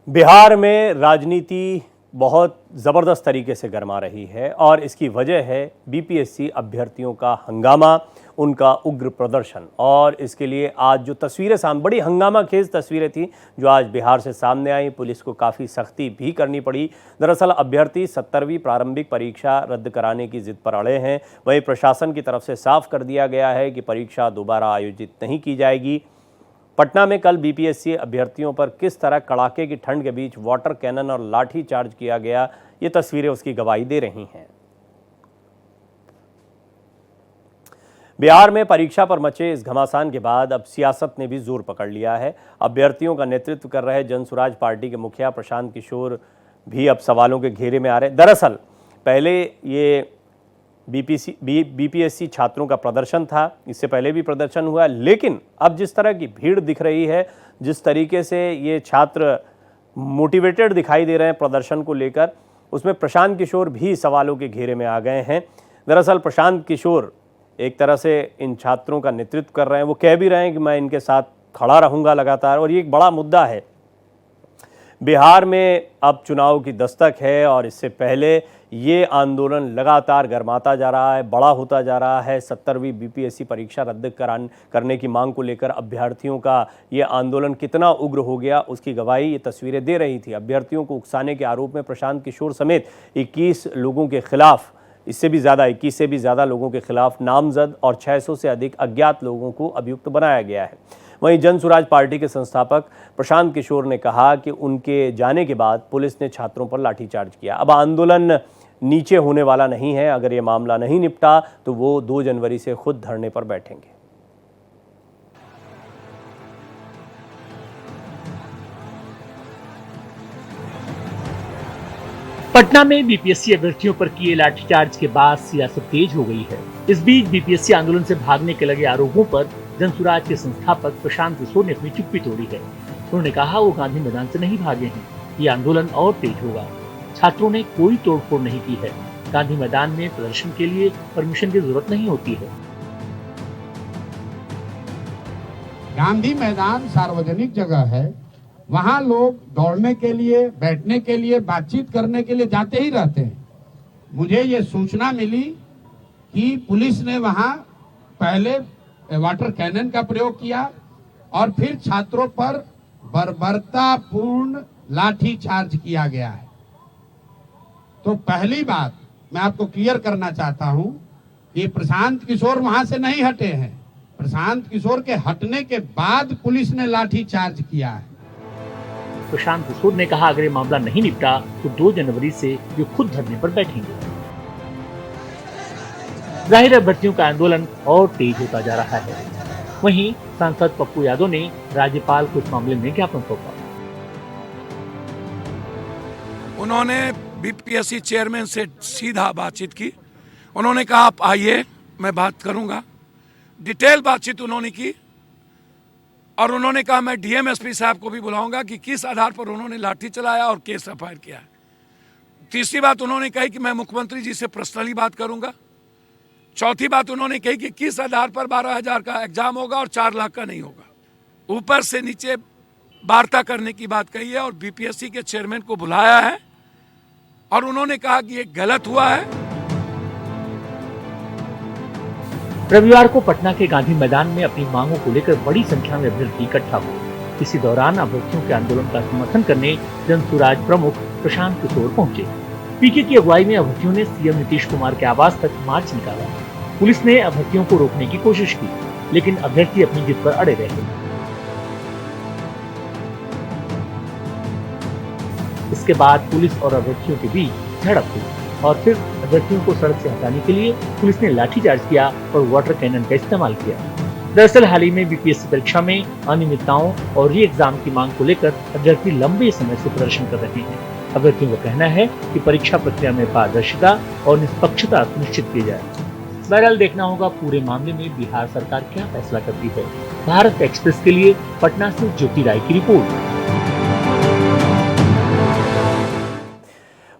बिहार में राजनीति बहुत ज़बरदस्त तरीके से गरमा रही है और इसकी वजह है बीपीएससी अभ्यर्थियों का हंगामा, उनका उग्र प्रदर्शन। और इसके लिए आज जो तस्वीरें बड़ी हंगामा खेज तस्वीरें थी जो आज बिहार से सामने आई, पुलिस को काफ़ी सख्ती भी करनी पड़ी। दरअसल अभ्यर्थी 70वीं प्रारंभिक परीक्षा रद्द कराने की जिद पर अड़े हैं। वहीं प्रशासन की तरफ से साफ कर दिया गया है कि परीक्षा दोबारा आयोजित नहीं की जाएगी। पटना में कल बीपीएससी अभ्यर्थियों पर किस तरह कड़ाके की ठंड के बीच वाटर कैनन और लाठी चार्ज किया गया, ये तस्वीरें उसकी गवाही दे रही हैं। बिहार में परीक्षा पर मचे इस घमासान के बाद अब सियासत ने भी जोर पकड़ लिया है। अभ्यर्थियों का नेतृत्व कर रहे जनसुराज पार्टी के मुखिया प्रशांत किशोर भी अब सवालों के घेरे में आ रहे। दरअसल पहले ये बीपीएससी छात्रों का प्रदर्शन था, इससे पहले भी प्रदर्शन हुआ, लेकिन अब जिस तरह की भीड़ दिख रही है, जिस तरीके से ये छात्र मोटिवेटेड दिखाई दे रहे हैं प्रदर्शन को लेकर, उसमें प्रशांत किशोर भी सवालों के घेरे में आ गए हैं। दरअसल प्रशांत किशोर एक तरह से इन छात्रों का नेतृत्व कर रहे हैं। वो कह भी रहे हैं कि मैं इनके साथ खड़ा रहूँगा लगातार। और ये एक बड़ा मुद्दा है। बिहार में अब चुनाव की दस्तक है और इससे पहले ये आंदोलन लगातार गरमाता जा रहा है, बड़ा होता जा रहा है। 70वीं बीपीएससी परीक्षा रद्द करने की मांग को लेकर अभ्यर्थियों का ये आंदोलन कितना उग्र हो गया, उसकी गवाही ये तस्वीरें दे रही थी। अभ्यर्थियों को उकसाने के आरोप में प्रशांत किशोर समेत 21 लोगों के खिलाफ, इससे भी ज़्यादा 21 से भी ज़्यादा लोगों के खिलाफ नामजद और 600 से अधिक अज्ञात लोगों को अभियुक्त बनाया गया है। वहीं जनसुराज पार्टी के संस्थापक प्रशांत किशोर ने कहा कि उनके जाने के बाद पुलिस ने छात्रों पर लाठीचार्ज किया। अब आंदोलन नीचे होने वाला नहीं है। अगर ये मामला नहीं निपटा तो वो 2 जनवरी से खुद धरने पर बैठेंगे। पटना में बीपीएससी अभ्यर्थियों पर किए लाठीचार्ज के बाद सियासत तेज हो गई है। इस बीच बीपीएससी आंदोलन से भागने के लगे आरोपों पर जनसुराज के संस्थापक प्रशांत किशोर ने अपनी चुप्पी तोड़ी है। उन्होंने कहा वो गांधी मैदान से नहीं भागे हैं, ये आंदोलन और तेज होगा। छात्रों ने कोई तोड़फोड़ नहीं की है। गांधी मैदान में प्रदर्शन के लिए परमिशन की जरूरत नहीं होती है। गांधी मैदान सार्वजनिक जगह है, वहां लोग दौड़ने के लिए, बैठने के लिए, बातचीत करने के लिए जाते ही रहते हैं। मुझे ये सूचना मिली कि पुलिस ने वहां पहले वाटर कैनन का प्रयोग किया और फिर छात्रों पर बर्बरतापूर्ण लाठी चार्ज किया गया है। तो पहली बात मैं आपको क्लियर करना चाहता हूं कि प्रशांत किशोर वहां से नहीं हटे हैं। प्रशांत किशोर के हटने के बाद पुलिस ने लाठी चार्ज किया है। प्रशांत किशोर ने कहा अगर ये मामला नहीं निपटा तो 2 जनवरी से वे खुद धरने पर बैठेंगे। जाहिर अभ्यर्थियों का आंदोलन और तेज होता जा रहा है। वहीं सांसद पप्पू यादव ने राज्यपाल को इस मामले में ज्ञापन सौंपा। उन्होंने बीपीएससी चेयरमैन से सीधा बातचीत की। उन्होंने कहा आप आइए, मैं बात करूंगा। डिटेल बातचीत उन्होंने की और उन्होंने कहा मैं डीएम-एसपी साहब को भी बुलाऊंगा कि किस आधार पर उन्होंने लाठी चलाया और केस एफआईआर किया है। तीसरी बात उन्होंने कही कि मैं मुख्यमंत्री जी से पर्सनली बात करूंगा। चौथी बात उन्होंने कही कि किस आधार पर 12,000 का एग्जाम होगा और 4 लाख का नहीं होगा। ऊपर से नीचे वार्ता करने की बात कही है और बीपीएससी के चेयरमैन को बुलाया है और उन्होंने कहा कि ये गलत हुआ है। रविवार को पटना के गांधी मैदान में अपनी मांगों को लेकर बड़ी संख्या में अभ्यर्थी इकट्ठा हुए। इसी दौरान अभ्यर्थियों के आंदोलन का समर्थन करने जनसुराज प्रमुख प्रशांत किशोर पहुंचे। पीके की अगुवाई में अभ्यर्थियों ने सीएम नीतीश कुमार के आवास तक मार्च निकाला। पुलिस ने अभ्यर्थियों को रोकने की कोशिश की, लेकिन अभ्यर्थी अपनी जिद पर अड़े रहे। इसके बाद पुलिस और अभ्यर्थियों के बीच झड़प हुई और फिर अभ्यर्थियों को सड़क से हटाने के लिए पुलिस ने लाठीचार्ज किया और वाटर कैनन का इस्तेमाल किया। दरअसल हाल ही में बीपीएससी परीक्षा में अनियमितताओं और री एग्जाम की मांग को लेकर अभ्यर्थी लंबे समय से प्रदर्शन कर रहे हैं। अभ्यर्थियों का कहना है कि परीक्षा प्रक्रिया में पारदर्शिता और निष्पक्षता सुनिश्चित की जाए। बहरहाल देखना होगा पूरे मामले में बिहार सरकार क्या फैसला करती है। भारत एक्सप्रेस के लिए पटना से ज्योति राय की रिपोर्ट।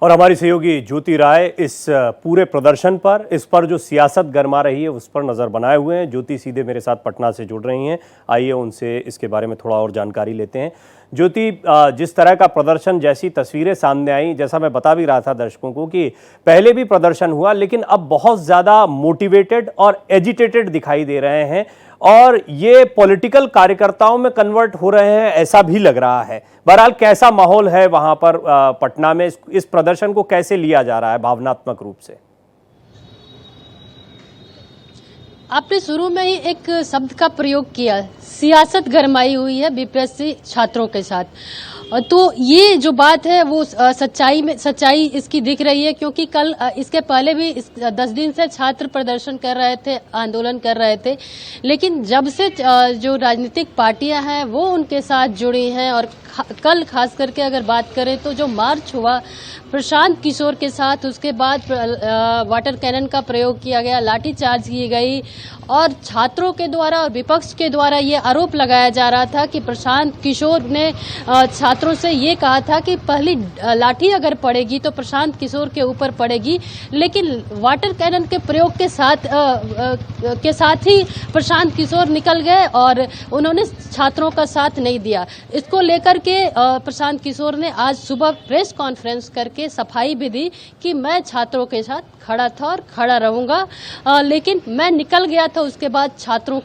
और हमारी सहयोगी ज्योति राय इस पूरे प्रदर्शन पर, इस पर जो सियासत गरमा रही है उस पर नज़र बनाए हुए हैं। ज्योति सीधे मेरे साथ पटना से जुड़ रही हैं। आइए उनसे इसके बारे में थोड़ा और जानकारी लेते हैं। ज्योति, जिस तरह का प्रदर्शन, जैसी तस्वीरें सामने आई, जैसा मैं बता भी रहा था दर्शकों को कि पहले भी प्रदर्शन हुआ लेकिन अब बहुत ज़्यादा मोटिवेटेड और एजिटेटेड दिखाई दे रहे हैं और ये पॉलिटिकल कार्यकर्ताओं में कन्वर्ट हो रहे हैं, ऐसा भी लग रहा है। बहरहाल कैसा माहौल है वहां पर पटना में, इस प्रदर्शन को कैसे लिया जा रहा है भावनात्मक रूप से? आपने शुरू में ही एक शब्द का प्रयोग किया, सियासत गरमाई हुई है बीपीएससी छात्रों के साथ। तो ये जो बात है वो सच्चाई इसकी दिख रही है, क्योंकि कल इसके पहले भी 10 दिन से छात्र प्रदर्शन कर रहे थे, आंदोलन कर रहे थे, लेकिन जब से जो राजनीतिक पार्टियां हैं वो उनके साथ जुड़ी हैं और कल खास करके अगर बात करें तो जो मार्च हुआ प्रशांत किशोर के साथ, उसके बाद वाटर कैनन का प्रयोग किया गया, लाठीचार्ज की गई और छात्रों के द्वारा और विपक्ष के द्वारा ये आरोप लगाया जा रहा था कि प्रशांत किशोर ने छात्रों से ये कहा था कि पहली लाठी अगर पड़ेगी तो प्रशांत किशोर के ऊपर पड़ेगी, लेकिन वाटर कैनन के प्रयोग के साथ ही प्रशांत किशोर निकल गए और उन्होंने छात्रों का साथ नहीं दिया। इसको लेकर के प्रशांत किशोर ने आज सुबह प्रेस कॉन्फ्रेंस करके सफाई भी दी कि मैं छात्रों के साथ खड़ा था और खड़ा रहूंगा, लेकिन मैं निकल गया था। उसके बाद छात्रों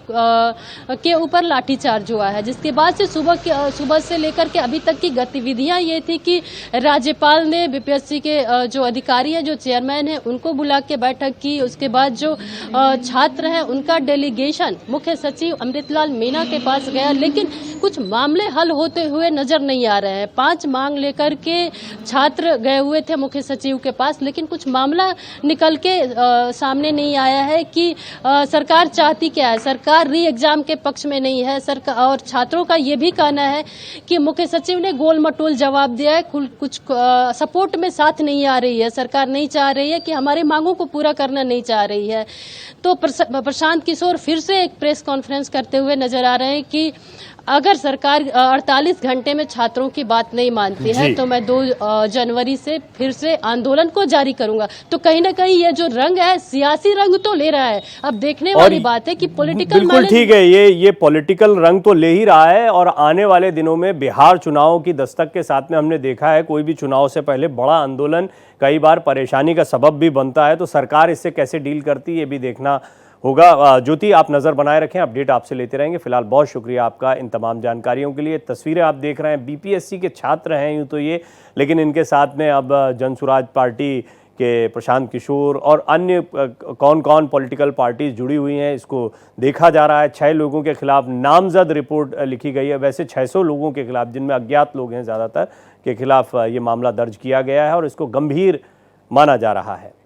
के ऊपर लाठीचार्ज हुआ है, जिसके बाद से सुबह से लेकर के अभी तक की गतिविधियां ये थी कि राज्यपाल ने बीपीएससी के जो अधिकारी हैं, जो चेयरमैन हैं, उनको बुला के बैठक की। उसके बाद जो छात्र हैं उनका डेलीगेशन मुख्य सचिव अमृतलाल मीणा के पास गया, लेकिन कुछ मामले हल होते हुए नजर नहीं आ रहे हैं। 5 मांग लेकर के छात्र गए हुए थे मुख्य सचिव के पास, लेकिन कुछ मामला निकल के सामने नहीं आया है कि सरकार चाहती क्या है। सरकार री एग्जाम के पक्ष में नहीं है सरकार, और छात्रों का ये भी कहना है कि मुख्य सचिव ने गोल मटोल जवाब दिया है, कुछ सपोर्ट में साथ नहीं आ रही है। सरकार नहीं चाह रही है कि हमारी मांगों को पूरा करना नहीं चाह रही है। तो प्रशांत किशोर फिर से एक प्रेस कॉन्फ्रेंस करते हुए नजर आ रहे हैं कि अगर सरकार 48 घंटे में छात्रों की बात नहीं मानती है तो मैं 2 जनवरी से फिर से आंदोलन को जारी करूंगा। तो कहीं ना कहीं ये जो रंग है सियासी रंग तो ले रहा है। अब देखने वाली बात है कि पॉलिटिकल, बिल्कुल ठीक है, ये पॉलिटिकल रंग तो ले ही रहा है और आने वाले दिनों में बिहार चुनाव की दस्तक के साथ में हमने देखा है कोई भी चुनाव से पहले बड़ा आंदोलन कई बार परेशानी का सबब भी बनता है, तो सरकार इससे कैसे डील करती है ये भी देखना होगा। ज्योति, आप नज़र बनाए रखें, अपडेट आपसे लेते रहेंगे। फिलहाल बहुत शुक्रिया आपका इन तमाम जानकारियों के लिए। तस्वीरें आप देख रहे हैं, बीपीएससी के छात्र हैं यूँ तो ये, लेकिन इनके साथ में अब जनसुराज पार्टी के प्रशांत किशोर और अन्य कौन कौन पॉलिटिकल पार्टीज जुड़ी हुई हैं इसको देखा जा रहा है। 6 लोगों के खिलाफ नामजद रिपोर्ट लिखी गई है। वैसे 600 लोगों के खिलाफ, जिनमें अज्ञात लोग हैं ज़्यादातर, के खिलाफ ये मामला दर्ज किया गया है और इसको गंभीर माना जा रहा है।